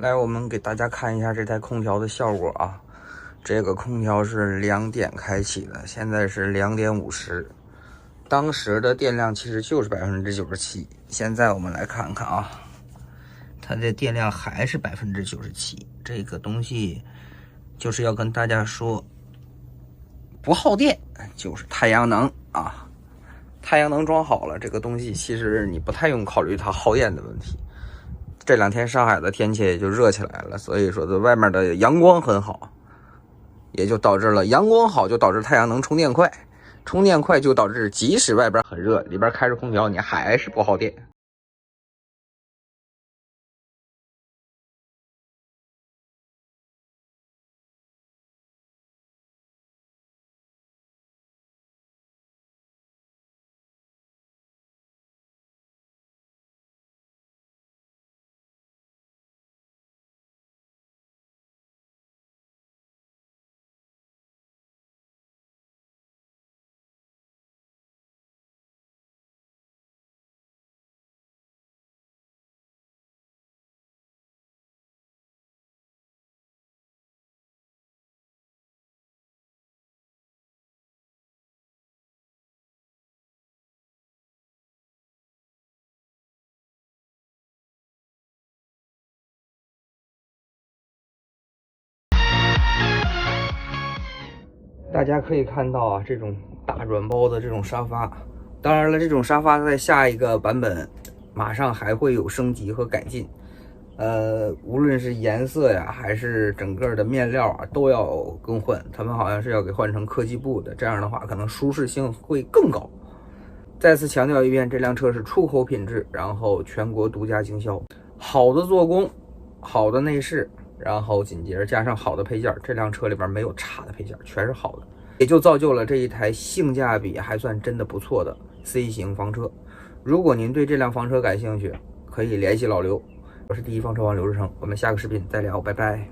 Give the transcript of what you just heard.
来，我们给大家看一下这台空调的效果啊。这个空调是2点开启的，现在是2点50，当时的电量其实就是97%。现在我们来看看啊，它的电量还是97%。这个东西就是要跟大家说，不耗电就是太阳能啊。太阳能装好了，这个东西其实你不太用考虑它耗电的问题。这2天上海的天气也就热起来了，所以说外面的阳光很好，也就导致了阳光好，就导致太阳能充电快，充电快就导致即使外边很热，里边开着空调，你还是不耗电。大家可以看到啊，这种大软包的这种沙发，当然了，这种沙发在下一个版本马上还会有升级和改进。无论是颜色呀，还是整个的面料啊，都要更换。他们好像是要给换成科技布的，这样的话可能舒适性会更高。再次强调一遍，这辆车是出口品质，然后全国独家经销，好的做工，好的内饰。然后紧接着加上好的配件，这辆车里边没有差的配件，全是好的，也就造就了这一台性价比还算真的不错的 C 型房车。如果您对这辆房车感兴趣，可以联系老刘，我是第一房车王刘志成，我们下个视频再聊，拜拜。